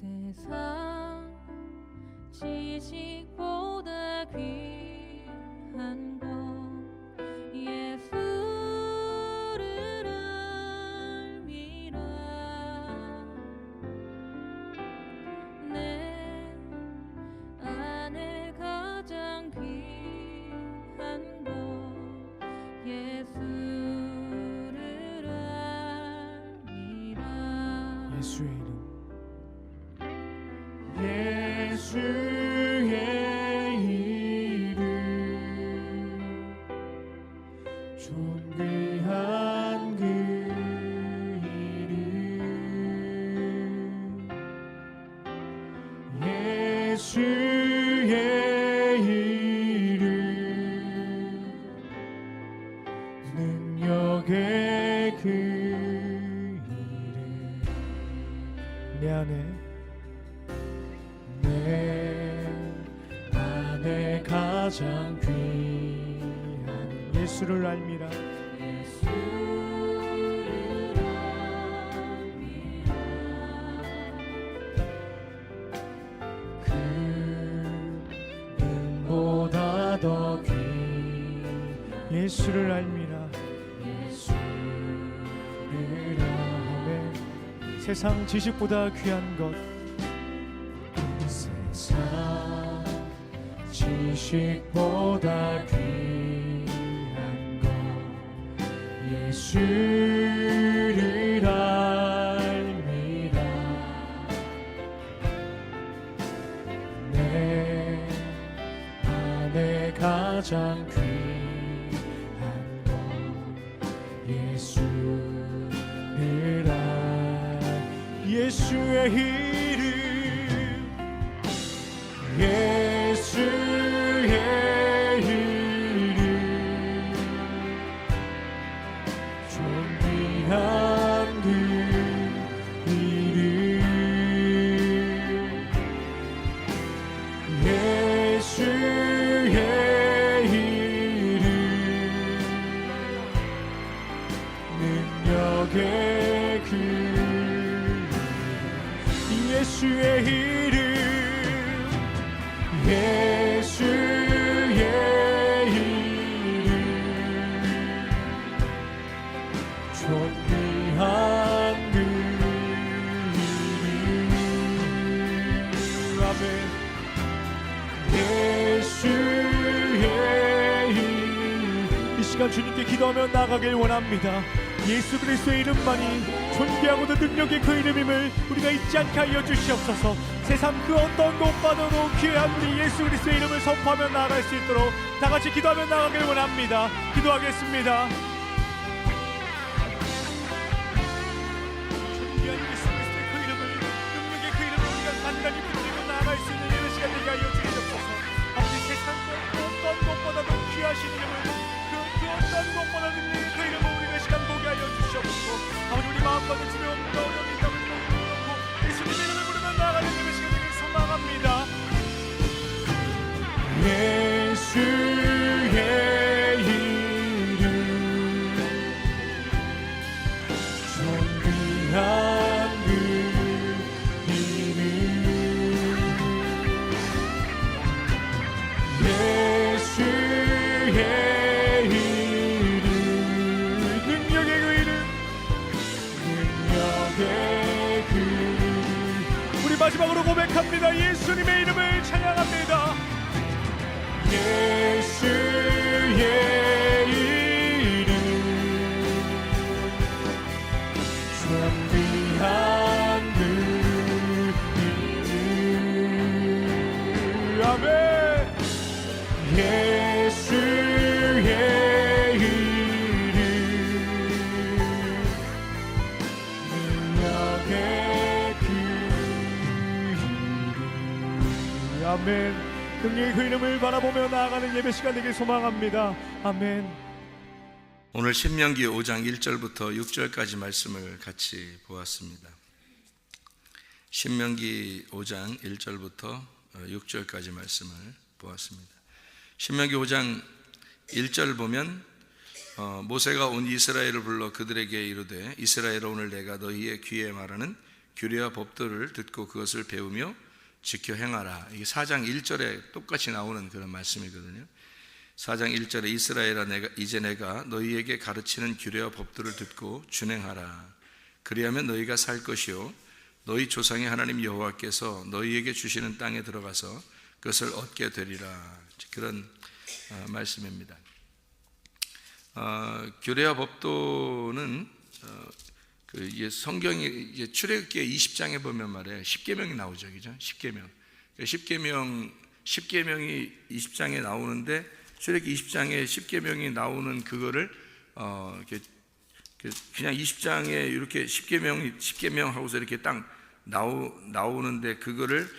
세상 지식보다 귀한 것 예수를 알미라. 내 안에 가장 귀한 것 예수를 알미라. 예수의 이름, 예수의 이름, 존귀한 그 이름, 예수의 이름, 능력의 그 이름. 내 안에 가장 귀한 예수를 알미라. 예수를 알미라. 금보다 더 귀한 예수를 알미라. 예수를 알매 세상 지식보다 귀한 것, 세상 지식보다 귀한 것 예수를 알미라. 내 안에 가장 귀한 것 예수를 예수의 이름, 예수의 이름, 존귀한 그 이름, 예수의 이름, 능력의 그 예수의 이름, 예수의 이름, 존귀한 그 이름. 아멘. 예수의 이름. 이 시간 주님께 기도하며 나가길 원합니다. 예수 그리스도의 이름만이 존귀하고도 능력의 그 이름임을 우리가 잊지 않게 하여 주시옵소서. 세상 그 어떤 것보다도 귀한 우리 예수 그리스도의 이름을 선포하며 나아갈 수 있도록 다 같이 기도하며 나가길 원합니다. 기도하겠습니다. 존귀한 예수 그리스도의 그 이름을, 능력의 그 이름을 우리가 단단히 붙들고 나아갈 수 있는 이런 시간 되게 하여 주시옵소서. 아버지, 세상 그 어떤 것보다도 귀하신 이름을, 그 어떤 것보다 능력의 그 이름을 우리가 시간 보게 하여 주시옵소서. 아버지, 우리 마음과도 주변 없는 어려움이 있다면 놓고 예수님의 이름을 부르며 나아가는 이런 시간 되길 소망합니다. 예수의 이름, 존귀한 그 이름, 예수의 이름, 능력의 그 이름, 능력의 그 이름. 우리 마지막으로 고백합니다. 예수님의 이름을 찬양합니다. 예수의 이름, 존귀한 그 이름. 아멘. 예수의 이름, 능력의 그 이름. 아멘. 능력의 그 이름을 바라보며 나아가는 예배 시간 되길 소망합니다. 아멘. 오늘 신명기 5장 1절부터 6절까지 말씀을 같이 보았습니다. 신명기 5장 1절부터 6절까지 말씀을 보았습니다. 신명기 5장 1절 보면 모세가 온 이스라엘을 불러 그들에게 이르되 이스라엘아 오늘 내가 너희의 귀에 말하는 규례와 법도를 듣고 그것을 배우며 지켜 행하라. 이게 4장 1절에 똑같이 나오는 그런 말씀이거든요. 4장 1절에 이스라엘아 이제 내가 너희에게 가르치는 규례와 법도를 듣고 준행하라. 그리하면 너희가 살 것이요 너희 조상의 하나님 여호와께서 너희에게 주시는 땅에 들어가서 그것을 얻게 되리라. 그런 말씀입니다. 규례와 법도는 성경이 출애굽기 20장에 보면 말이에요. 10계명이 나오죠, 그죠? 10계명. 10계명이 20장에 나오는데 출애굽기 20장에 10계명이 나오는 그거를 그냥 20장에 이렇게 10계명 하고서 이렇게 딱 나오는데 그거를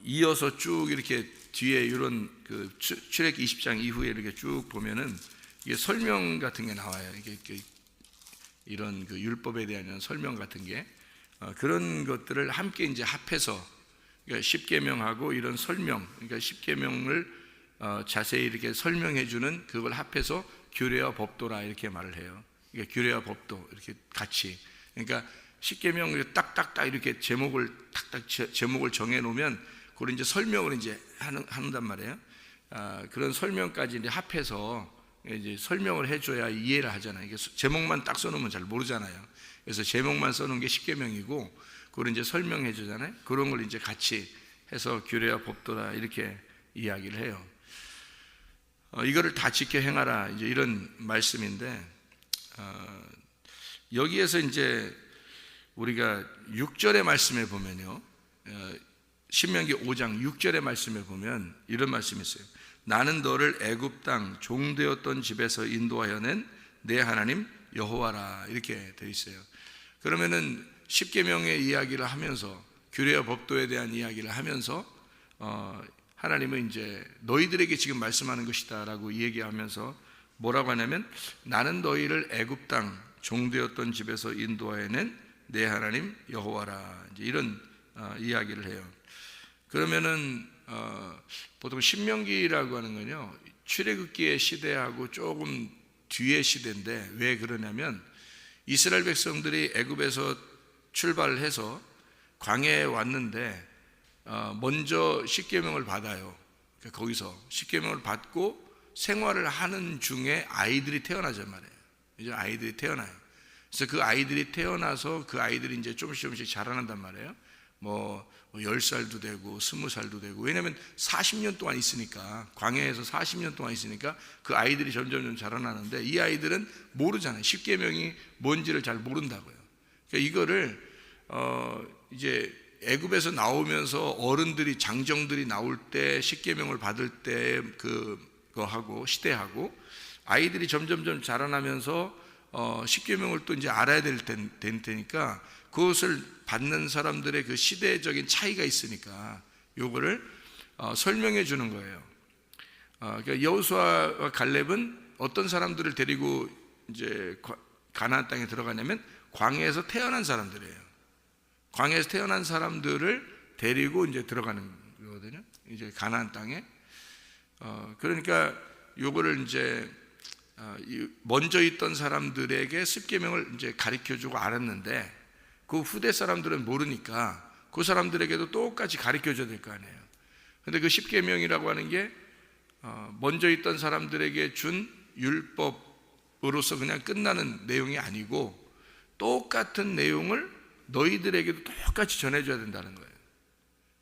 이어서 쭉 이렇게 뒤에 이런 그 출애굽기 20장 이후에 이렇게 쭉 보면은 이게 설명 같은 게 나와요. 이게 이런 그 율법에 대한 설명 같은 게 그런 것들을 함께 이제 합해서 그러니까 10계명하고 이런 설명, 그러니까 10계명을 자세히 이렇게 설명해 주는 그걸 합해서 규례와 법도라 이렇게 말을 해요. 그러니까 규례와 법도 이렇게 같이. 그러니까 10계명을 딱딱딱 이렇게 제목을 정해 놓으면 그걸 이제 설명을 이제 한단 말이에요. 그런 설명까지 이제 합해서 이제 설명을 해줘야 이해를 하잖아요. 이게 제목만 딱 써놓으면 잘 모르잖아요. 그래서 제목만 써놓은 게 10계명이고 그걸 이제 설명해 주잖아요. 그런 걸 이제 같이 해서 규례와 법도라 이렇게 이야기를 해요. 이거를 다 지켜 행하라 이제 이런 말씀인데 여기에서 이제 우리가 6절의 말씀에 보면요, 신명기 5장 6절의 말씀에 보면 이런 말씀이 있어요. 나는 너를 애굽 땅 종되었던 집에서 인도하여 낸 내 하나님 여호와라 이렇게 되어 있어요. 그러면은 10계명의 이야기를 하면서 규례와 법도에 대한 이야기를 하면서 하나님은 이제 너희들에게 지금 말씀하는 것이다라고 얘기하면서 뭐라고 하냐면 나는 너희를 애굽 땅 종되었던 집에서 인도하여 낸 내 하나님 여호와라 이제 이런 이야기를 해요. 그러면은 보통 신명기라고 하는 건요 출애굽기의 시대하고 조금 뒤의 시대인데 왜 그러냐면 이스라엘 백성들이 애굽에서 출발을 해서 광야에 왔는데 먼저 10계명을 받아요. 그러니까 거기서 10계명을 받고 생활을 하는 중에 아이들이 태어나단 말이에요. 이제 아이들이 태어나요. 그래서 그 아이들이 태어나서 그 아이들이 이제 조금씩 자라난단 말이에요. 뭐 10살도 되고 20살도 되고 왜냐하면 40년 동안 있으니까 광야에서 40년 동안 있으니까 그 아이들이 점점 자라나는데 이 아이들은 모르잖아요. 10계명이 뭔지를 잘 모른다고요. 그러니까 이거를 이제 애굽에서 나오면서 어른들이 장정들이 나올 때 10계명을 받을 때 그거하고 시대하고 아이들이 점점 자라나면서 10계명을 또 이제 알아야 될 테니까 그것을 받는 사람들의 그 시대적인 차이가 있으니까 요거를 설명해 주는 거예요. 그러니까 여호수아와 갈렙은 어떤 사람들을 데리고 이제 가나안 땅에 들어가냐면 광야에서 태어난 사람들이에요. 광야에서 태어난 사람들을 데리고 이제 들어가는 거거든요. 이제 가나안 땅에. 그러니까 요거를 이제 먼저 있던 사람들에게 10계명을 이제 가르쳐 주고 알았는데 그 후대 사람들은 모르니까 그 사람들에게도 똑같이 가르쳐 줘야 될 거 아니에요. 근데 그 10계명이라고 하는 게 먼저 있던 사람들에게 준 율법으로서 그냥 끝나는 내용이 아니고 똑같은 내용을 너희들에게도 똑같이 전해줘야 된다는 거예요.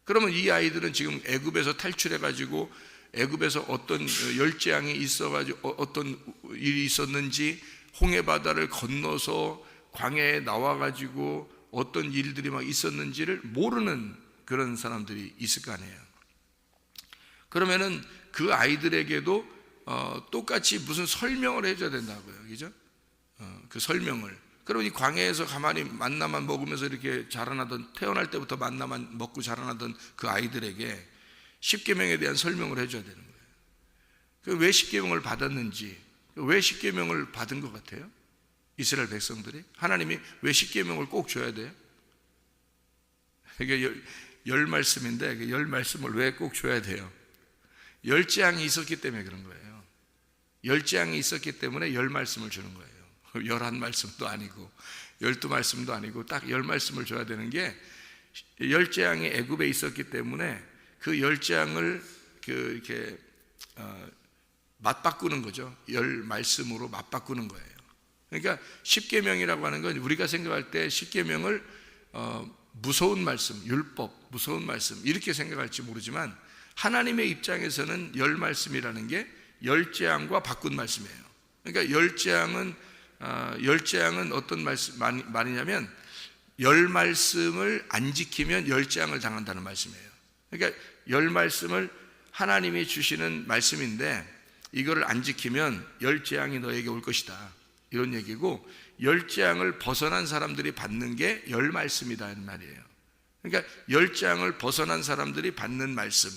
그러면 이 아이들은 지금 애굽에서 탈출해가지고 애굽에서 어떤 열재앙이 있어가지고 어떤 일이 있었는지 홍해 바다를 건너서 광야에 나와가지고 어떤 일들이 막 있었는지를 모르는 그런 사람들이 있을 거 아니에요. 그러면은 그 아이들에게도 똑같이 무슨 설명을 해줘야 된다고요, 그죠? 그 설명을. 그럼 이 광야에서 가만히 만나만 먹으면서 이렇게 자라나던 태어날 때부터 만나만 먹고 자라나던 그 아이들에게 10계명에 대한 설명을 해줘야 되는 거예요. 왜 10계명을 받았는지, 왜 10계명을 받은 것 같아요? 이스라엘 백성들이 하나님이 왜 10계명을 꼭 줘야 돼요? 이게 열 말씀인데 그 열 말씀을 왜 꼭 줘야 돼요? 열재앙이 있었기 때문에 그런 거예요. 열재앙이 있었기 때문에 열 말씀을 주는 거예요. 11말씀도 아니고 12말씀도 아니고 딱 10말씀을 줘야 되는 게, 10재앙이 애굽에 있었기 때문에 그 10재앙을 이렇게 맞바꾸는 거죠. 10말씀으로 맞바꾸는 거예요. 그러니까 십계명이라고 하는 건 우리가 생각할 때 십계명을 무서운 말씀, 율법, 무서운 말씀 이렇게 생각할지 모르지만, 하나님의 입장에서는 10말씀이라는 게 10재앙과 바꾼 말씀이에요. 그러니까 10재앙은 어떤 말이냐면 10말씀을 안 지키면 10재앙을 당한다는 말씀이에요. 그러니까 10말씀을 하나님이 주시는 말씀인데 이거를 안 지키면 10재앙이 너에게 올 것이다, 이런 얘기고, 10재앙을 벗어난 사람들이 받는 게 10말씀이다 하는 말이에요. 그러니까 10재앙을 벗어난 사람들이 받는 말씀,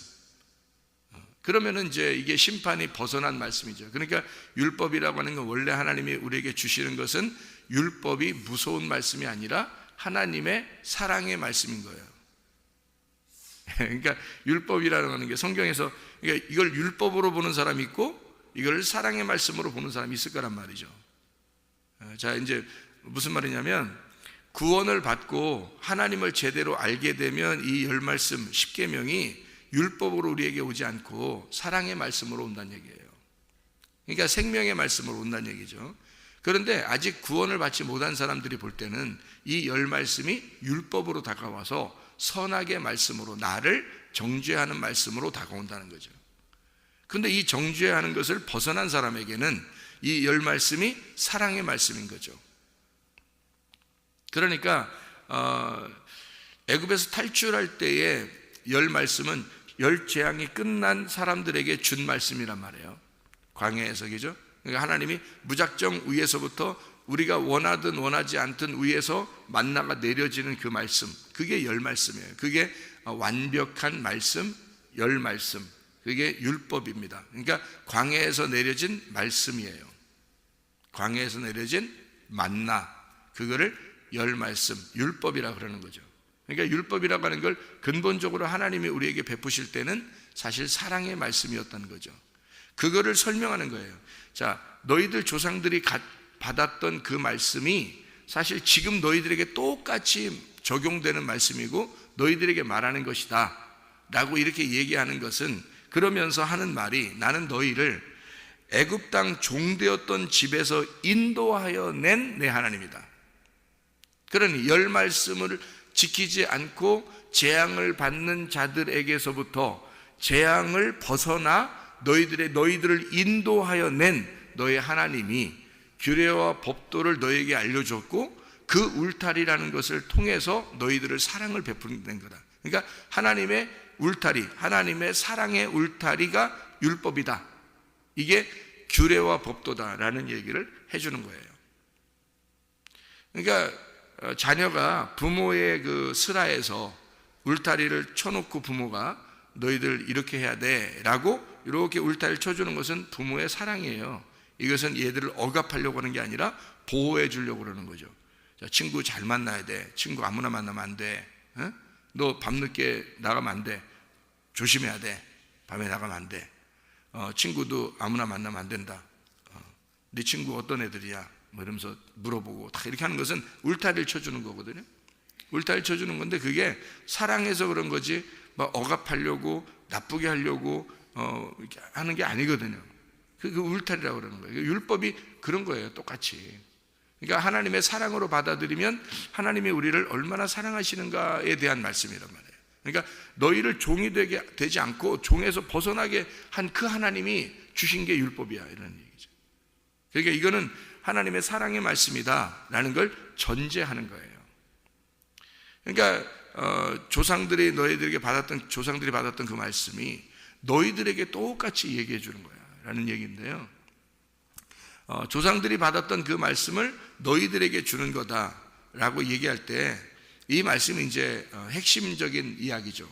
그러면은 이제 이게 심판이 벗어난 말씀이죠. 그러니까 율법이라고 하는 건 원래 하나님이 우리에게 주시는 것은 율법이 무서운 말씀이 아니라 하나님의 사랑의 말씀인 거예요. 그러니까 율법이라고 하는 게 성경에서, 그러니까 이걸 율법으로 보는 사람이 있고 이걸 사랑의 말씀으로 보는 사람이 있을 거란 말이죠. 자, 이제 무슨 말이냐면, 구원을 받고 하나님을 제대로 알게 되면 이 10말씀, 십계명이 율법으로 우리에게 오지 않고 사랑의 말씀으로 온다는 얘기예요. 그러니까 생명의 말씀으로 온다는 얘기죠. 그런데 아직 구원을 받지 못한 사람들이 볼 때는 이 10말씀이 율법으로 다가와서 선악의 말씀으로, 나를 정죄하는 말씀으로 다가온다는 거죠. 그런데 이 정죄하는 것을 벗어난 사람에게는 이 10말씀이 사랑의 말씀인 거죠. 그러니까 애굽에서 탈출할 때의 10말씀은 10재앙이 끝난 사람들에게 준 말씀이란 말이에요. 광야에서, 그죠? 그러니까 하나님이 무작정 위에서부터 우리가 원하든 원하지 않든 위에서 만나가 내려지는 그 말씀, 그게 10말씀이에요. 그게 완벽한 말씀, 10말씀, 그게 율법입니다. 그러니까 광야에서 내려진 말씀이에요. 광야에서 내려진 만나, 그거를 10말씀, 율법이라고 그러는 거죠. 그러니까 율법이라고 하는 걸 근본적으로 하나님이 우리에게 베푸실 때는 사실 사랑의 말씀이었다는 거죠. 그거를 설명하는 거예요. 자, 너희들 조상들이 받았던 그 말씀이 사실 지금 너희들에게 똑같이 적용되는 말씀이고 너희들에게 말하는 것이다 라고 이렇게 얘기하는 것은, 그러면서 하는 말이, 나는 너희를 애굽 땅 종되었던 집에서 인도하여 낸 내 하나님이다. 그러니 10말씀을 지키지 않고 재앙을 받는 자들에게서부터 재앙을 벗어나 너희들을 인도하여 낸 너의 하나님이 규례와 법도를 너에게 알려줬고, 그 울타리라는 것을 통해서 너희들을 사랑을 베푸는 거다. 그러니까 하나님의 울타리, 하나님의 사랑의 울타리가 율법이다, 이게 규례와 법도다라는 얘기를 해주는 거예요. 그러니까 자녀가 부모의 그 슬하에서 울타리를 쳐놓고 부모가 너희들 이렇게 해야 돼 라고 이렇게 울타리를 쳐주는 것은 부모의 사랑이에요. 이것은 얘들을 억압하려고 하는 게 아니라 보호해 주려고 그러는 거죠. 자, 친구 잘 만나야 돼. 친구 아무나 만나면 안 돼. 너 밤늦게 나가면 안 돼. 조심해야 돼. 밤에 나가면 안 돼. 친구도 아무나 만나면 안 된다. 네 친구 어떤 애들이야? 뭐 이러면서 물어보고 다 이렇게 하는 것은 울타리를 쳐주는 거거든요. 울타리를 쳐주는 건데 그게 사랑해서 그런 거지 막 억압하려고 나쁘게 하려고 이렇게 하는 게 아니거든요. 그 울타리라고 그러는 거예요. 율법이 그런 거예요, 똑같이. 그러니까 하나님의 사랑으로 받아들이면 하나님이 우리를 얼마나 사랑하시는가에 대한 말씀이란 말이에요. 그러니까 너희를 종이 되지 않고 종에서 벗어나게 한 그 하나님이 주신 게 율법이야, 이런 얘기죠. 그러니까 이거는 하나님의 사랑의 말씀이다라는 걸 전제하는 거예요. 그러니까 조상들이 받았던 그 말씀이 너희들에게 똑같이 얘기해 주는 거야 라는 얘기인데요. 조상들이 받았던 그 말씀을 너희들에게 주는 거다라고 얘기할 때 이 말씀이 이제 핵심적인 이야기죠.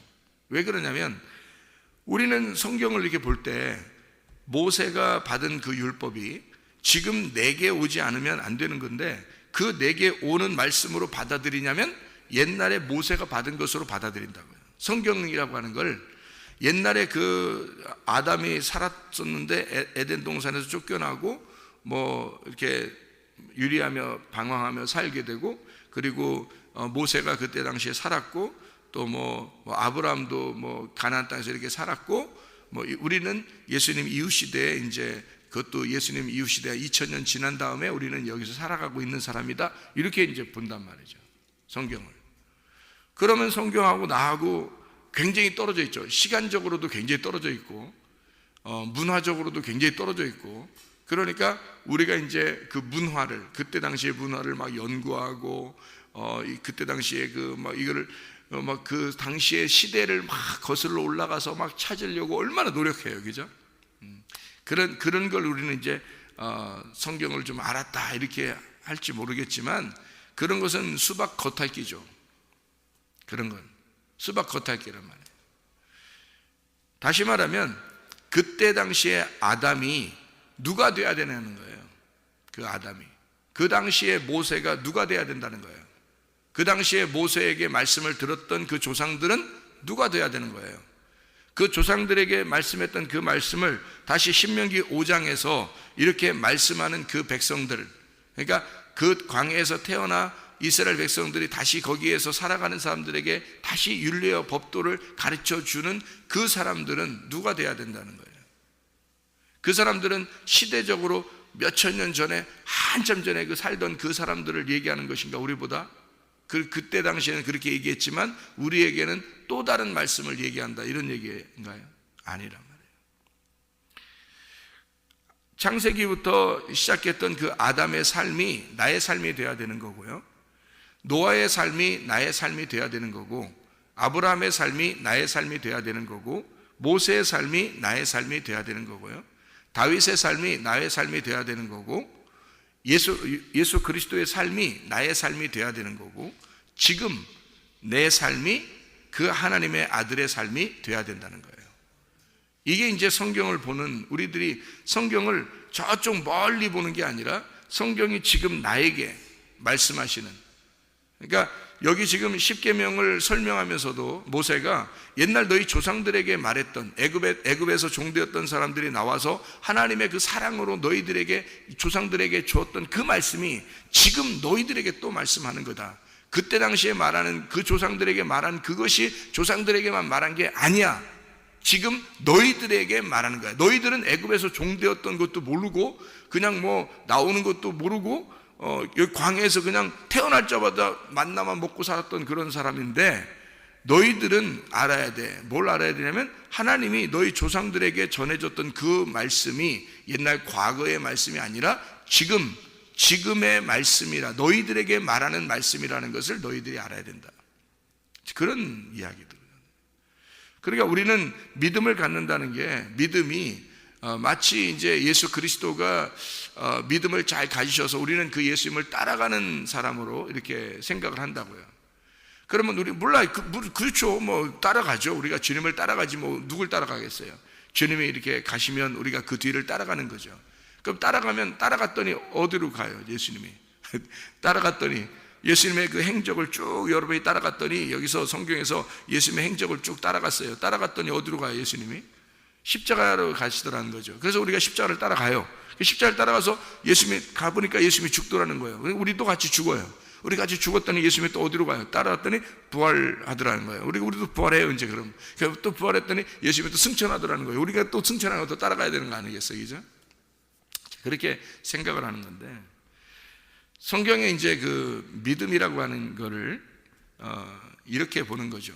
왜 그러냐면 우리는 성경을 이렇게 볼 때 모세가 받은 그 율법이 지금 내게 오지 않으면 안 되는 건데, 그 내게 오는 말씀으로 받아들이냐면 옛날에 모세가 받은 것으로 받아들인다고요. 성경이라고 하는 걸 옛날에 그 아담이 살았었는데 에덴 동산에서 쫓겨나고 뭐 이렇게 유리하며 방황하며 살게 되고, 그리고 모세가 그때 당시에 살았고, 또 뭐 아브라함도 뭐 가나안 땅에서 이렇게 살았고, 뭐 우리는 예수님 이후 시대에 이제 그것도 예수님 이후 시대가 2000년 지난 다음에 우리는 여기서 살아가고 있는 사람이다, 이렇게 이제 본단 말이죠, 성경을. 그러면 성경하고 나하고 굉장히 떨어져 있죠. 시간적으로도 굉장히 떨어져 있고, 문화적으로도 굉장히 떨어져 있고. 그러니까 우리가 이제 그 문화를, 그때 당시의 문화를 막 연구하고, 그때 당시에 그 막 이거를 막 그 당시의 시대를 막 거슬러 올라가서 막 찾으려고 얼마나 노력해요, 그죠? 그런 걸 우리는 이제 성경을 좀 알았다 이렇게 할지 모르겠지만, 그런 것은 수박 겉핥기죠. 그런 건 수박 겉핥기란 말이에요. 다시 말하면 그때 당시에 아담이 누가 돼야 되는 거예요. 그 아담이, 그 당시에 모세가 누가 돼야 된다는 거예요. 그 당시에 모세에게 말씀을 들었던 그 조상들은 누가 돼야 되는 거예요. 그 조상들에게 말씀했던 그 말씀을 다시 신명기 5장에서 이렇게 말씀하는 그 백성들, 그러니까 그 광야에서 태어나 이스라엘 백성들이 다시 거기에서 살아가는 사람들에게 다시 율례와 법도를 가르쳐 주는 그 사람들은 누가 돼야 된다는 거예요. 그 사람들은 시대적으로 몇천 년 전에, 한참 전에 그 살던 그 사람들을 얘기하는 것인가, 우리보다? 그때 당시에는 그렇게 얘기했지만 우리에게는 또 다른 말씀을 얘기한다, 이런 얘기인가요? 아니란 말이에요. 창세기부터 시작했던 그 아담의 삶이 나의 삶이 되어야 되는 거고요, 노아의 삶이 나의 삶이 되어야 되는 거고, 아브라함의 삶이 나의 삶이 되어야 되는 거고, 모세의 삶이 나의 삶이 되어야 되는 거고요, 다윗의 삶이 나의 삶이 되어야 되는 거고, 예수 그리스도의 삶이 나의 삶이 되어야 되는 거고, 지금 내 삶이 그 하나님의 아들의 삶이 되어야 된다는 거예요. 이게 이제 성경을 보는, 우리들이 성경을 저쪽 멀리 보는 게 아니라 성경이 지금 나에게 말씀하시는, 그러니까 여기 지금 십계명을 설명하면서도 모세가 옛날 너희 조상들에게 말했던, 애굽에서 종되었던 사람들이 나와서 하나님의 그 사랑으로 너희들에게, 조상들에게 주었던 그 말씀이 지금 너희들에게 또 말씀하는 거다. 그때 당시에 말하는 그 조상들에게 말한 그것이 조상들에게만 말한 게 아니야. 지금 너희들에게 말하는 거야. 너희들은 애굽에서 종되었던 것도 모르고, 그냥 뭐 나오는 것도 모르고, 여기 광야에서 그냥 태어날 자마자 만나만 먹고 살았던 그런 사람인데, 너희들은 알아야 돼. 뭘 알아야 되냐면 하나님이 너희 조상들에게 전해줬던 그 말씀이 옛날 과거의 말씀이 아니라 지금의 말씀이라, 너희들에게 말하는 말씀이라는 것을 너희들이 알아야 된다. 그런 이야기들. 그러니까 우리는 믿음을 갖는다는 게, 믿음이 마치 이제 예수 그리스도가 믿음을 잘 가지셔서 우리는 그 예수님을 따라가는 사람으로 이렇게 생각을 한다고요. 그러면 우리 몰라요. 그렇죠. 뭐 따라가죠. 우리가 주님을 따라가지 뭐 누굴 따라가겠어요. 주님이 이렇게 가시면 우리가 그 뒤를 따라가는 거죠. 그럼 따라갔더니 어디로 가요? 예수님이 따라갔더니 예수님의 그 행적을 쭉 여러분이 따라갔더니, 여기서 성경에서 예수님의 행적을 쭉 따라갔어요. 따라갔더니 어디로 가요? 예수님이 십자가로 가시더라는 거죠. 그래서 우리가 십자가를 따라가요. 십자가를 따라가서 예수님이 가보니까 예수님이 죽더라는 거예요. 우리도 같이 죽어요. 우리 같이 죽었더니 예수님이 또 어디로 가요? 따라갔더니 부활하더라는 거예요. 우리도 부활해요 이제. 그럼 또 부활했더니 예수님이 또 승천하더라는 거예요. 우리가 또 승천하고 또 따라가야 되는 거 아니겠어요, 그죠? 그렇게 생각을 하는 건데, 성경에 이제 그 믿음이라고 하는 거를 이렇게 보는 거죠.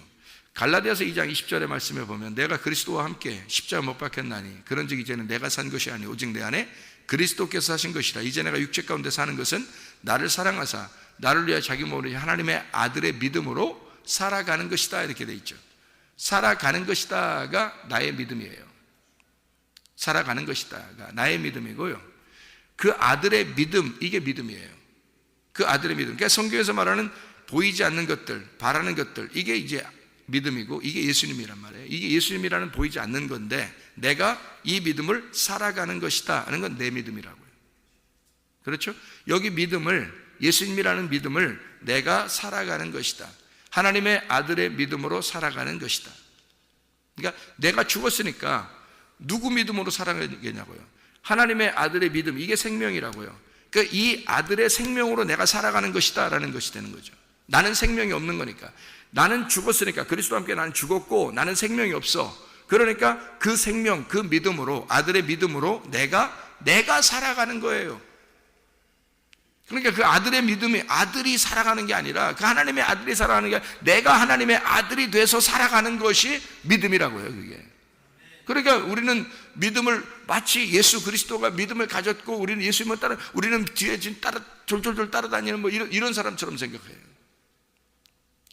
갈라디아서 2장 20절의 말씀에 보면, 내가 그리스도와 함께 십자가 못 박혔나니 그런즉 이제는 내가 산 것이 아니 오직 내 안에 그리스도께서 사신 것이라. 이제 내가 육체 가운데 사는 것은 나를 사랑하사 나를 위하여 자기 몸을 하나님의 아들의 믿음으로 살아가는 것이다, 이렇게 돼 있죠. 살아가는 것이다가 나의 믿음이에요. 살아가는 것이다가 나의 믿음이고요, 그 아들의 믿음, 이게 믿음이에요. 그 아들의 믿음, 그러니까 성경에서 말하는 보이지 않는 것들, 바라는 것들, 이게 이제 믿음이고, 이게 예수님이란 말이에요. 이게 예수님이라는 보이지 않는 건데, 내가 이 믿음을 살아가는 것이다 하는 건 내 믿음이라고요. 그렇죠? 여기 믿음을, 예수님이라는 믿음을 내가 살아가는 것이다. 하나님의 아들의 믿음으로 살아가는 것이다. 그러니까 내가 죽었으니까 누구 믿음으로 살아가겠냐고요. 하나님의 아들의 믿음, 이게 생명이라고요. 그러니까 이 아들의 생명으로 내가 살아가는 것이다 라는 것이 되는 거죠. 나는 생명이 없는 거니까. 나는 죽었으니까, 그리스도와 함께 나는 죽었고 나는 생명이 없어. 그러니까 그 생명, 그 믿음으로, 아들의 믿음으로 내가 살아가는 거예요. 그러니까 그 아들의 믿음이 아들이 살아가는 게 아니라, 그 하나님의 아들이 살아가는 게 아니라 내가 하나님의 아들이 돼서 살아가는 것이 믿음이라고요, 그게. 그러니까 우리는 믿음을 마치 예수 그리스도가 믿음을 가졌고 우리는 예수님을 따라, 우리는 뒤에 지금 졸졸졸 따라다니는 뭐 이런 사람처럼 생각해요.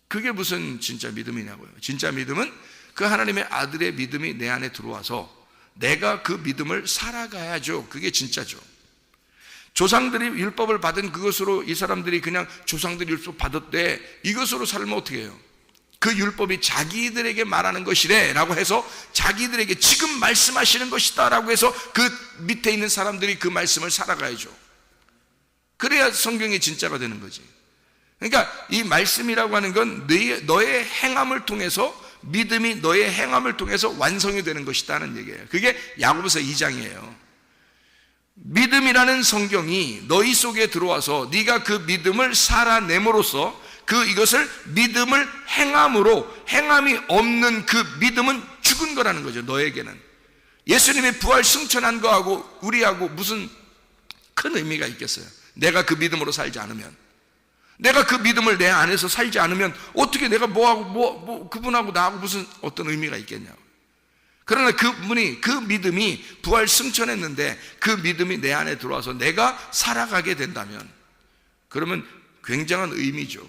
그게 무슨 진짜 믿음이냐고요. 진짜 믿음은 그 하나님의 아들의 믿음이 내 안에 들어와서 내가 그 믿음을 살아가야죠. 그게 진짜죠. 조상들이 율법을 받은 그것으로 이 사람들이 그냥 조상들이 율법 받았대, 이것으로 살면 어떻게 해요? 그 율법이 자기들에게 말하는 것이래 라고 해서 자기들에게 지금 말씀하시는 것이다 라고 해서 그 밑에 있는 사람들이 그 말씀을 살아가야죠. 그래야 성경이 진짜가 되는 거지. 그러니까 이 말씀이라고 하는 건 너의 행함을 통해서, 믿음이 너의 행함을 통해서 완성이 되는 것이다는 얘기예요. 그게 야고보서 2장이에요. 믿음이라는 성경이 너희 속에 들어와서 네가 그 믿음을 살아냄으로써 이것을 믿음을 행함으로, 행함이 없는 그 믿음은 죽은 거라는 거죠. 너에게는 예수님의 부활 승천한 거하고 우리하고 무슨 큰 의미가 있겠어요? 내가 그 믿음으로 살지 않으면, 내가 그 믿음을 내 안에서 살지 않으면 어떻게 내가 뭐하고 그분하고 나하고 무슨 어떤 의미가 있겠냐고. 그러나 그분이, 그 믿음이 부활 승천했는데 그 믿음이 내 안에 들어와서 내가 살아가게 된다면, 그러면 굉장한 의미죠.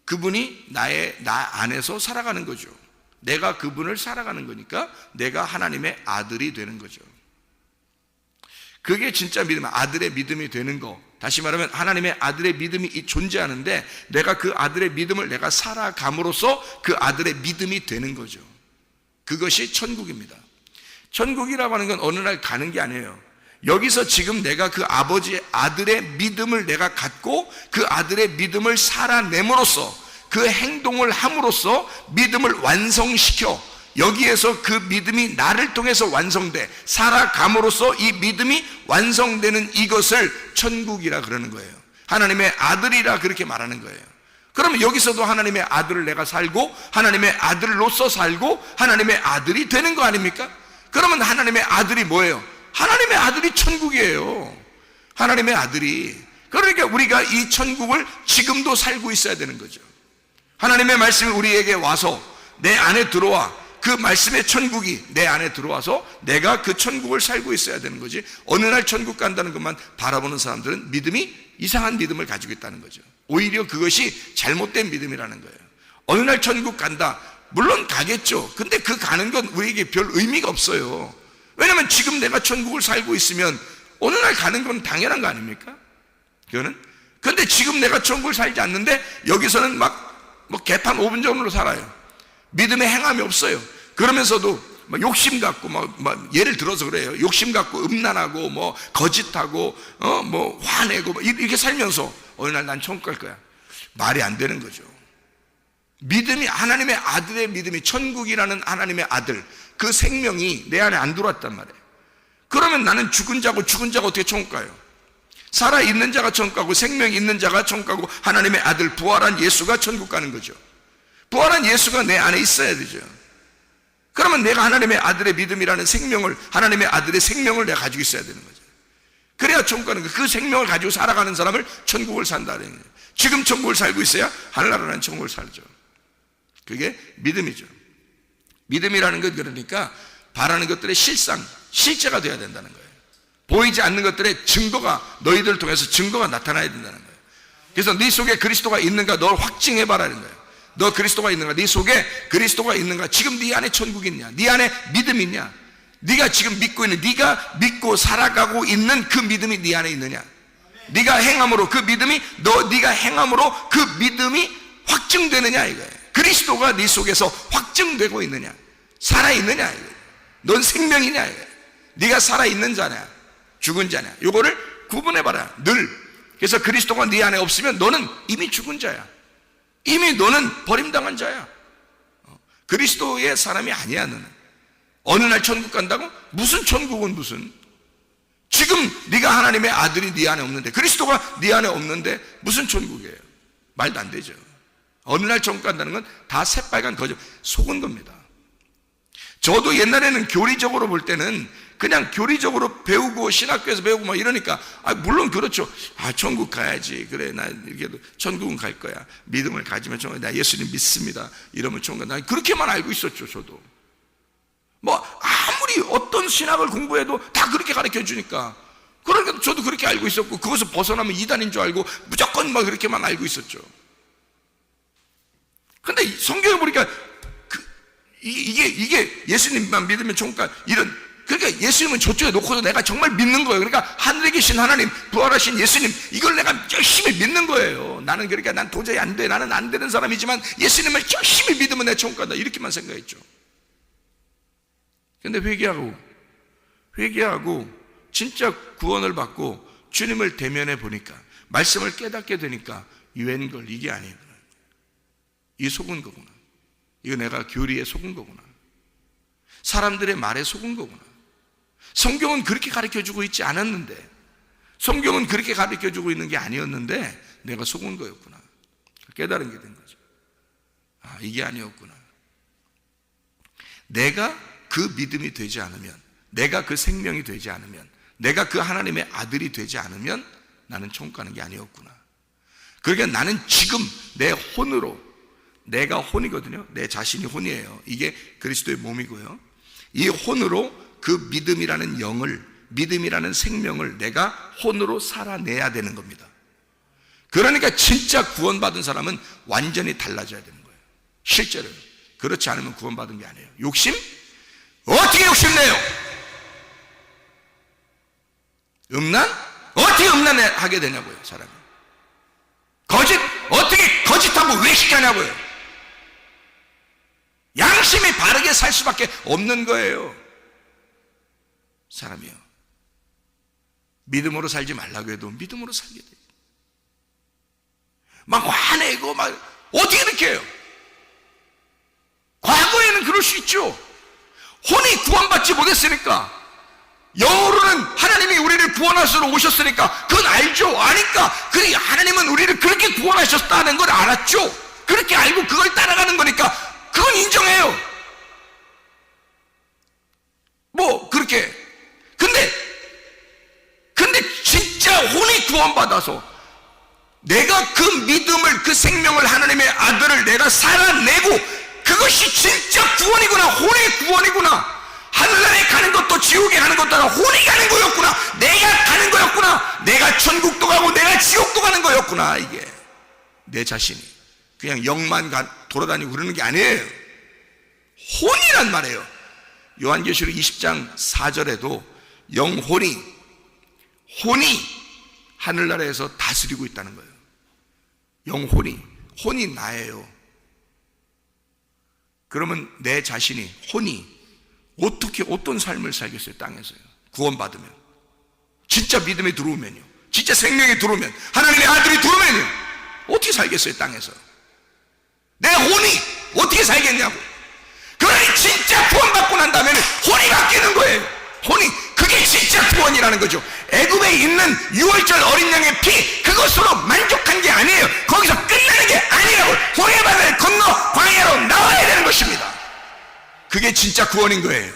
그분이 나 안에서 살아가는 거죠. 내가 그분을 살아가는 거니까 내가 하나님의 아들이 되는 거죠. 그게 진짜 믿음, 아들의 믿음이 되는 거. 다시 말하면 하나님의 아들의 믿음이 존재하는데 내가 그 아들의 믿음을 내가 살아감으로써 그 아들의 믿음이 되는 거죠. 그것이 천국입니다. 천국이라고 하는 건 어느 날 가는 게 아니에요. 여기서 지금 내가 그 아버지의 아들의 믿음을 내가 갖고 그 아들의 믿음을 살아냄으로써, 그 행동을 함으로써 믿음을 완성시켜, 여기에서 그 믿음이 나를 통해서 완성돼 살아감으로써 이 믿음이 완성되는 이것을 천국이라 그러는 거예요. 하나님의 아들이라 그렇게 말하는 거예요. 그러면 여기서도 하나님의 아들을 내가 살고 하나님의 아들로서 살고 하나님의 아들이 되는 거 아닙니까? 그러면 하나님의 아들이 뭐예요? 하나님의 아들이 천국이에요. 하나님의 아들이. 그러니까 우리가 이 천국을 지금도 살고 있어야 되는 거죠. 하나님의 말씀이 우리에게 와서 내 안에 들어와, 그 말씀의 천국이 내 안에 들어와서 내가 그 천국을 살고 있어야 되는 거지. 어느 날 천국 간다는 것만 바라보는 사람들은 믿음이 이상한 믿음을 가지고 있다는 거죠. 오히려 그것이 잘못된 믿음이라는 거예요. 어느 날 천국 간다, 물론 가겠죠. 근데 그 가는 건 우리에게 별 의미가 없어요. 왜냐하면 지금 내가 천국을 살고 있으면 어느 날 가는 건 당연한 거 아닙니까? 그거는. 근데 지금 내가 천국을 살지 않는데 여기서는 개판 5분 정도로 살아요. 믿음의 행함이 없어요. 그러면서도 욕심 갖고 예를 들어서 그래요. 욕심 갖고 음란하고 거짓하고 화내고 이렇게 살면서 어느 날 난 천국 갈 거야. 말이 안 되는 거죠. 믿음이, 하나님의 아들의 믿음이, 천국이라는 하나님의 아들, 그 생명이 내 안에 안 들어왔단 말이에요. 그러면 나는 죽은 자가 어떻게 천국 가요? 살아있는 자가 천국 가고 생명이 있는 자가 천국 가고 하나님의 아들, 부활한 예수가 천국 가는 거죠. 부활한 예수가 내 안에 있어야 되죠. 그러면 내가 하나님의 아들의 믿음이라는 생명을, 하나님의 아들의 생명을 내가 가지고 있어야 되는 거죠. 그래야 천국 가는 거예요. 그 생명을 가지고 살아가는 사람을 천국을 산다는 거예요. 지금 천국을 살고 있어야 하늘나라라는 천국을 살죠. 그게 믿음이죠. 믿음이라는 건 그러니까 바라는 것들의 실제가 되어야 된다는 거예요. 보이지 않는 것들의 증거가, 너희들을 통해서 증거가 나타나야 된다는 거예요. 그래서 네 속에 그리스도가 있는가 널 확증해봐라는 거예요. 너 그리스도가 있는가? 네 속에 그리스도가 있는가? 지금 네 안에 천국이 있냐? 네 안에 믿음이 있냐? 네가 지금 믿고 있는, 네가 믿고 살아가고 있는 그 믿음이 네 안에 있느냐? 네가 행함으로 그 믿음이, 네가 행함으로 그 믿음이 확증되느냐 이거예요. 그리스도가 네 속에서 확증되고 있느냐? 살아있느냐 이거예요. 넌 생명이냐 이거예요. 네가 살아있는 자냐? 죽은 자냐? 요거를 구분해봐라. 늘. 그래서 그리스도가 네 안에 없으면 너는 이미 죽은 자야. 이미 너는 버림당한 자야. 그리스도의 사람이 아니야. 너는 어느 날 천국 간다고? 무슨 천국은 무슨? 지금 네가 하나님의 아들이 네 안에 없는데, 그리스도가 네 안에 없는데 무슨 천국이에요? 말도 안 되죠. 어느 날 천국 간다는 건 다 새빨간 거짓, 속은 겁니다. 저도 옛날에는 교리적으로 볼 때는 그냥 교리적으로 배우고 신학교에서 배우고 막 이러니까 물론 그렇죠. 천국 가야지. 그래, 나 이렇게 천국은 갈 거야. 믿음을 가지면 천국, 나 예수님 믿습니다. 이러면 천국 가. 나 그렇게만 알고 있었죠. 저도 뭐 아무리 어떤 신학을 공부해도 다 그렇게 가르쳐 주니까, 그러니까 저도 그렇게 알고 있었고, 그것을 벗어나면 이단인 줄 알고 무조건 막 그렇게만 알고 있었죠. 근데 성경을 보니까 이게 예수님만 믿으면 천국 가, 이런, 그러니까 예수님은 저쪽에 놓고서 내가 정말 믿는 거예요. 그러니까 하늘에 계신 하나님, 부활하신 예수님, 이걸 내가 열심히 믿는 거예요. 나는 그러니까 난 도저히 안 돼, 나는 안 되는 사람이지만 예수님을 열심히 믿으면 내 천국 간다, 이렇게만 생각했죠. 근데 회개하고 진짜 구원을 받고 주님을 대면해 보니까, 말씀을 깨닫게 되니까 웬걸 이게 아니구나, 이 속은 거구나, 이거 내가 교리에 속은 거구나, 사람들의 말에 속은 거구나. 성경은 그렇게 가르쳐주고 있지 않았는데, 성경은 그렇게 가르쳐주고 있는 게 아니었는데 내가 속은 거였구나, 깨달은 게 된 거죠. 이게 아니었구나. 내가 그 믿음이 되지 않으면, 내가 그 생명이 되지 않으면, 내가 그 하나님의 아들이 되지 않으면 나는 천국 가는 게 아니었구나. 그러니까 나는 지금 내 혼으로, 내가 혼이거든요. 내 자신이 혼이에요. 이게 그리스도의 몸이고요. 이 혼으로 그 믿음이라는 영을, 믿음이라는 생명을 내가 혼으로 살아내야 되는 겁니다. 그러니까 진짜 구원받은 사람은 완전히 달라져야 되는 거예요. 실제로. 그렇지 않으면 구원받은 게 아니에요. 욕심? 어떻게 욕심내요? 음란? 어떻게 음란하게 되냐고요, 사람이. 거짓? 어떻게 거짓하고 외식하냐고요. 양심이 바르게 살 수밖에 없는 거예요, 사람이요. 믿음으로 살지 말라고 해도 믿음으로 살게 돼요. 막 화내고 막 어떻게 이렇게 해요? 과거에는 그럴 수 있죠. 혼이 구원받지 못했으니까, 영으로는 하나님이 우리를 구원하시러 오셨으니까 그건 알죠. 아니까 그러니까 하나님은 우리를 그렇게 구원하셨다는 걸 알았죠. 그렇게 알고 그걸 따라가는 거니까 그건 인정해요. 뭐 그렇게. 근데 진짜 혼이 구원받아서 내가 그 믿음을, 그 생명을, 하나님의 아들을 내가 살아내고, 그것이 진짜 구원이구나, 혼의 구원이구나. 하늘나라에 가는 것도 지옥에 가는 것도 아니라 혼이 가는 거였구나, 내가 가는 거였구나, 내가 천국도 가고 내가 지옥도 가는 거였구나. 이게 내 자신이 그냥 영만 돌아다니고 그러는 게 아니에요. 혼이란 말이에요. 요한계시록 20장 4절에도 영혼이, 혼이 하늘나라에서 다스리고 있다는 거예요. 영혼이, 혼이 나예요. 그러면 내 자신이, 혼이 어떻게, 어떤 삶을 살겠어요, 땅에서요? 구원받으면, 진짜 믿음이 들어오면요, 진짜 생명이 들어오면, 하나님의 아들이 들어오면요, 어떻게 살겠어요, 땅에서? 내 혼이 어떻게 살겠냐고. 그러니 진짜 구원받고 난 다음에는 혼이 바뀌는 거예요. 혼이, 그게 진짜 구원이라는 거죠. 애굽에 있는 6월절 어린 양의 피, 그것으로 만족한 게 아니에요. 거기서 끝나는 게 아니라고. 호레바다를 건너 광야로 나와야 되는 것입니다. 그게 진짜 구원인 거예요.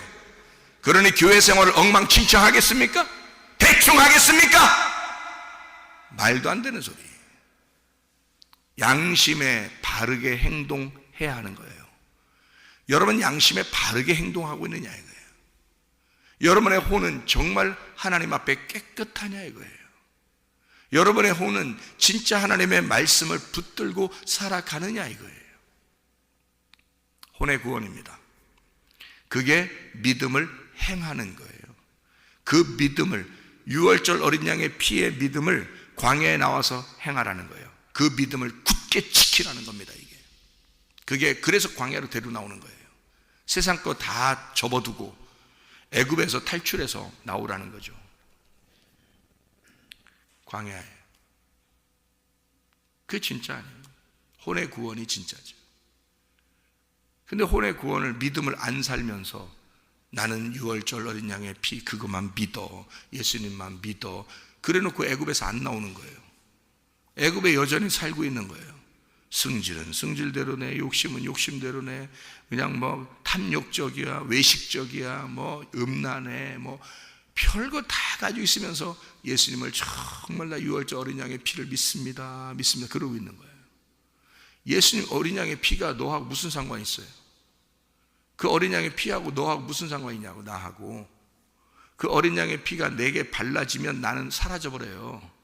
그러니 교회 생활을 엉망진창 하겠습니까? 대충 하겠습니까? 말도 안 되는 소리. 양심에 바르게 행동해야 하는 거예요. 여러분 양심에 바르게 행동하고 있느냐 이거예요. 여러분의 혼은 정말 하나님 앞에 깨끗하냐 이거예요. 여러분의 혼은 진짜 하나님의 말씀을 붙들고 살아가느냐 이거예요. 혼의 구원입니다. 그게 믿음을 행하는 거예요. 그 믿음을, 6월절 어린 양의 피의 믿음을 광야에 나와서 행하라는 거예요. 그 믿음을 굳게 지키라는 겁니다. 이게, 그게 그래서 광야로 데려 나오는 거예요. 세상 거 다 접어두고 애굽에서 탈출해서 나오라는 거죠. 광야에. 그게 진짜 아니에요. 혼의 구원이 진짜죠. 근데 혼의 구원을, 믿음을 안 살면서 나는 유월절 어린 양의 피 그것만 믿어, 예수님만 믿어. 그래놓고 애굽에서 안 나오는 거예요. 애굽에 여전히 살고 있는 거예요. 승질은 승질대로네, 욕심은 욕심대로네, 그냥 뭐 탐욕적이야, 외식적이야, 뭐 음란해, 뭐 별거 다 가지고 있으면서 예수님을 정말 나 유월절 어린 양의 피를 믿습니다 그러고 있는 거예요. 예수님 어린 양의 피가 너하고 무슨 상관이 있어요? 그 어린 양의 피하고 너하고 무슨 상관이 있냐고. 나하고 그 어린 양의 피가 내게 발라지면 나는 사라져버려요.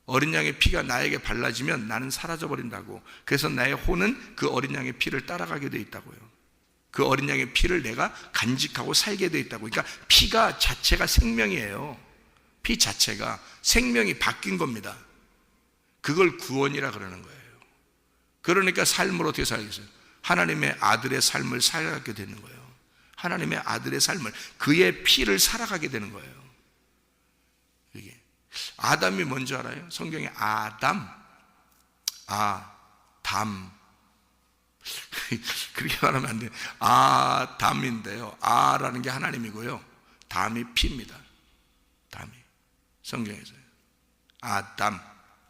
어린 양의 피가 나에게 발라지면 나는 사라져버린다고. 그래서 나의 혼은 그 어린 양의 피를 따라가게 돼 있다고요. 그 어린 양의 피를 내가 간직하고 살게 돼 있다고. 그러니까 피가 자체가 생명이에요. 피 자체가 생명이 바뀐 겁니다. 그걸 구원이라 그러는 거예요. 그러니까 삶을 어떻게 살겠어요? 하나님의 아들의 삶을 살아가게 되는 거예요. 하나님의 아들의 삶을, 그의 피를 살아가게 되는 거예요. 이게 아담이 뭔지 알아요? 성경에 아담, 그렇게 말하면 안 돼요. 아담인데요, 아라는 게 하나님이고요, 담이 피입니다. 담이 성경에서요. 아담,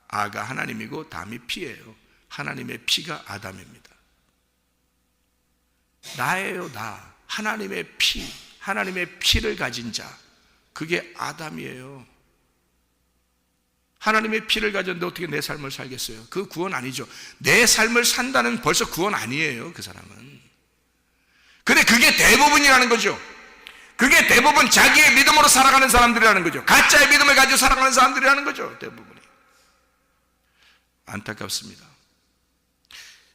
아가 하나님이고 담이 피예요. 하나님의 피가 아담입니다. 나예요, 나. 하나님의 피, 하나님의 피를 가진 자, 그게 아담이에요. 하나님의 피를 가졌는데 어떻게 내 삶을 살겠어요? 그 구원 아니죠. 내 삶을 산다는 벌써 구원 아니에요, 그 사람은. 근데 그게 대부분이라는 거죠. 그게 대부분 자기의 믿음으로 살아가는 사람들이라는 거죠. 가짜의 믿음을 가지고 살아가는 사람들이라는 거죠, 대부분이. 안타깝습니다.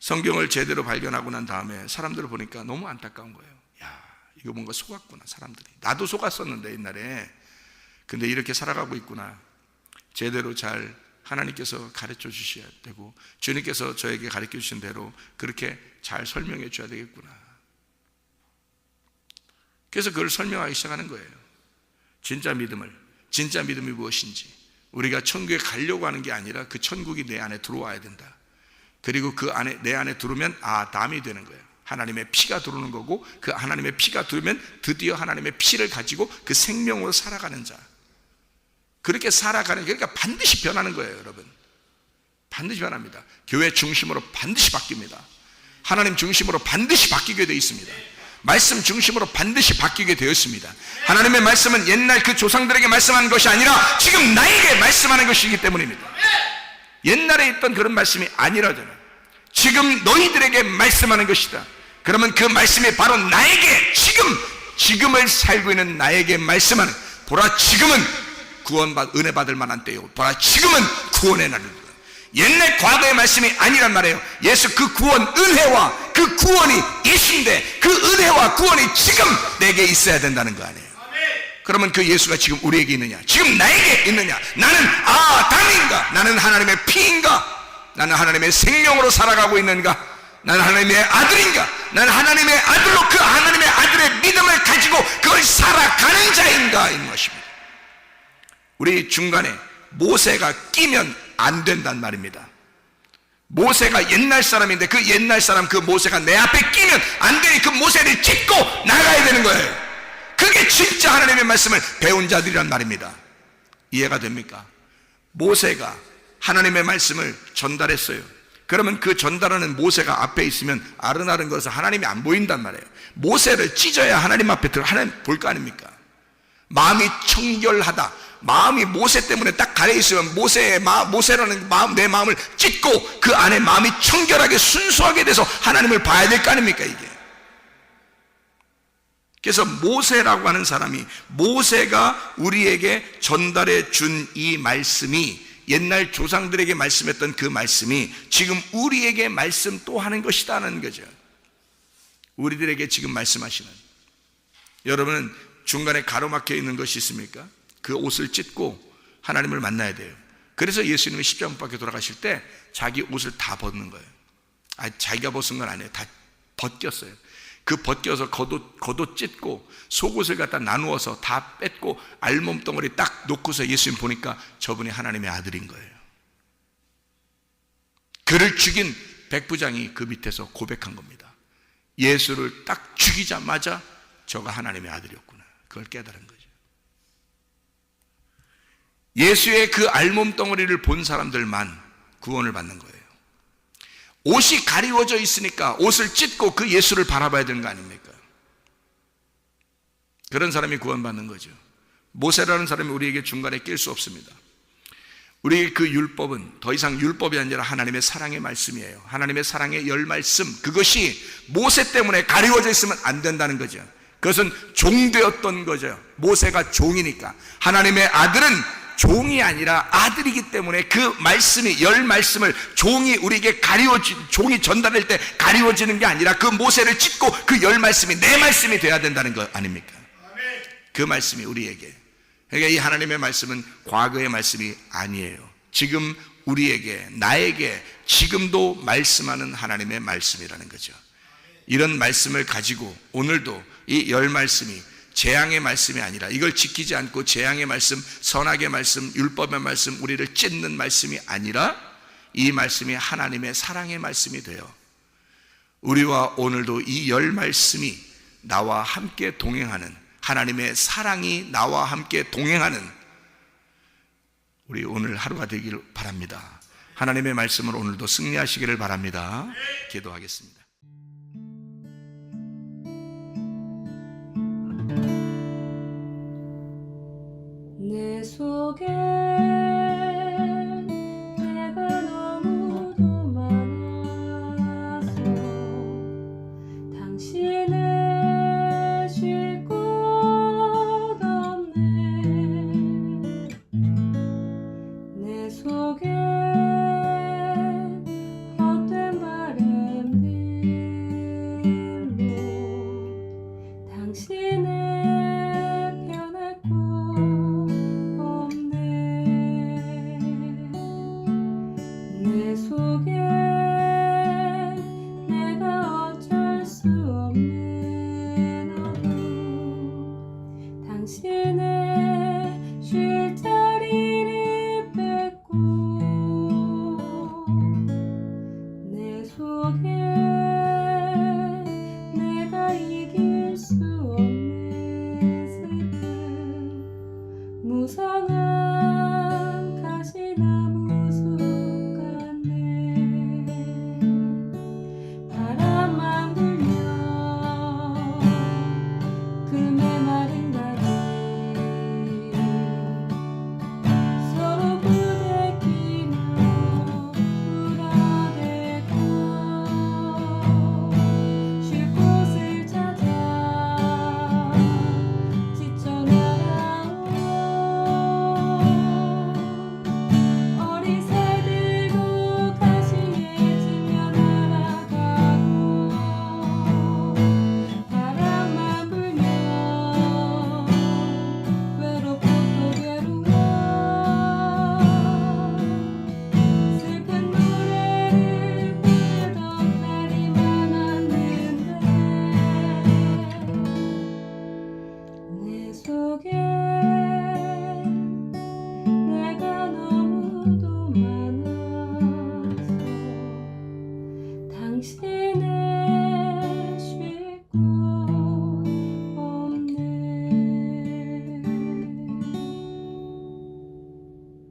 성경을 제대로 발견하고 난 다음에 사람들을 보니까 너무 안타까운 거예요. 야, 이거 뭔가 속았구나, 사람들이. 나도 속았었는데 옛날에. 근데 이렇게 살아가고 있구나. 제대로 잘 하나님께서 가르쳐 주셔야 되고, 주님께서 저에게 가르쳐 주신 대로 그렇게 잘 설명해 줘야 되겠구나. 그래서 그걸 설명하기 시작하는 거예요. 진짜 믿음이 무엇인지, 우리가 천국에 가려고 하는 게 아니라 그 천국이 내 안에 들어와야 된다. 그리고 그 안에, 내 안에 들어오면 아담이 되는 거예요. 하나님의 피가 들어오는 거고, 그 하나님의 피가 들어오면 드디어 하나님의 피를 가지고 그 생명으로 살아가는 자, 그렇게 살아가는, 그러니까 반드시 변하는 거예요, 여러분. 반드시 변합니다. 교회 중심으로 반드시 바뀝니다. 하나님 중심으로 반드시 바뀌게 되어 있습니다. 말씀 중심으로 반드시 바뀌게 되었습니다. 하나님의 말씀은 옛날 그 조상들에게 말씀하는 것이 아니라 지금 나에게 말씀하는 것이기 때문입니다. 옛날에 있던 그런 말씀이 아니라잖아요. 지금 너희들에게 말씀하는 것이다. 그러면 그 말씀이 바로 나에게, 지금을 살고 있는 나에게 말씀하는, 보라 지금은 은혜 받을 만한 때요, 보라 지금은 구원의 날입니다. 옛날 과거의 말씀이 아니란 말이에요. 예수 그 구원, 은혜와 그 구원이 예수인데 그 은혜와 구원이 지금 내게 있어야 된다는 거 아니에요. 그러면 그 예수가 지금 우리에게 있느냐, 지금 나에게 있느냐, 나는 아담인가, 나는 하나님의 피인가, 나는 하나님의 생명으로 살아가고 있는가, 나는 하나님의 아들인가, 나는 하나님의 아들로 그 하나님의 아들의 믿음을 가지고 그걸 살아가는 자인가, 이 것입니다. 우리 중간에 모세가 끼면 안 된단 말입니다. 모세가 옛날 사람인데 그 옛날 사람, 그 모세가 내 앞에 끼면 안 되니 그 모세를 찢고 나가야 되는 거예요. 그게 진짜 하나님의 말씀을 배운 자들이란 말입니다. 이해가 됩니까? 모세가 하나님의 말씀을 전달했어요. 그러면 그 전달하는 모세가 앞에 있으면 아른아른 거려서 하나님이 안 보인단 말이에요. 모세를 찢어야 하나님 앞에 하나님 볼 거 아닙니까? 마음이 청결하다, 마음이 모세 때문에 딱 가려있으면 모세라는 마음, 내 마음을 찢고 그 안에 마음이 청결하게 순수하게 돼서 하나님을 봐야 될 거 아닙니까, 이게. 그래서 모세라고 하는 사람이, 모세가 우리에게 전달해 준 이 말씀이, 옛날 조상들에게 말씀했던 그 말씀이 지금 우리에게 말씀 또 하는 것이다는 거죠. 우리들에게 지금 말씀하시는. 여러분은 중간에 가로막혀 있는 것이 있습니까? 그 옷을 찢고 하나님을 만나야 돼요. 그래서 예수님이 십자가 못 박혀 돌아가실 때 자기 옷을 다 벗는 거예요. 자기가 벗은 건 아니에요. 다 벗겼어요. 그 벗겨서 겉옷 찢고 속옷을 갖다 나누어서 다 뺐고 알몸덩어리 딱 놓고서 예수님 보니까 저분이 하나님의 아들인 거예요. 그를 죽인 백부장이 그 밑에서 고백한 겁니다. 예수를 딱 죽이자마자 저가 하나님의 아들이었구나. 그걸 깨달은 거죠. 예수의 그 알몸 덩어리를 본 사람들만 구원을 받는 거예요. 옷이 가리워져 있으니까 옷을 찢고 그 예수를 바라봐야 되는 거 아닙니까? 그런 사람이 구원받는 거죠. 모세라는 사람이 우리에게 중간에 낄 수 없습니다. 우리의 그 율법은 더 이상 율법이 아니라 하나님의 사랑의 말씀이에요. 하나님의 사랑의 열 말씀, 그것이 모세 때문에 가리워져 있으면 안 된다는 거죠. 그것은 종되었던 거죠. 모세가 종이니까. 하나님의 아들은 종이 아니라 아들이기 때문에 그 말씀이, 열 말씀을 종이 우리에게 종이 전달할 때 가리워지는 게 아니라 그 모세를 찢고 그 열 말씀이 내 말씀이 돼야 된다는 거 아닙니까? 그 말씀이 우리에게. 그러니까 이 하나님의 말씀은 과거의 말씀이 아니에요. 지금 우리에게, 나에게 지금도 말씀하는 하나님의 말씀이라는 거죠. 이런 말씀을 가지고 오늘도 이 열 말씀이 재앙의 말씀이 아니라, 이걸 지키지 않고 재앙의 말씀, 선악의 말씀, 율법의 말씀, 우리를 찢는 말씀이 아니라 이 말씀이 하나님의 사랑의 말씀이 돼요. 우리와 오늘도 이 열 말씀이 나와 함께 동행하는, 하나님의 사랑이 나와 함께 동행하는 우리 오늘 하루가 되길 바랍니다. 하나님의 말씀을 오늘도 승리하시기를 바랍니다. 기도하겠습니다. 내 속에 내가 너무도 많아서 당신을 쉴 곳 없네. 내 속에 헛된 바램들로 당신을 변할 곳 없네. 내 속에 내가 어쩔 수 없는 어둠, 당신의 쉴 자리를 뺏고 내 속에 내가 이길 수 없는 슬픔, 무성한 가시나무 숲 같네. 바람만 불면 그 메마른 다리 서로 부대끼며 울어대고 쉴 곳을 찾아 지쳐 날아온 어리새 들고 가시에 지며 날아가고, 바람만 불면 외롭고 또 괴로워 슬픈 노래를 부르던 날이 많았는데 내 속에 내가 너무도 많아서 당신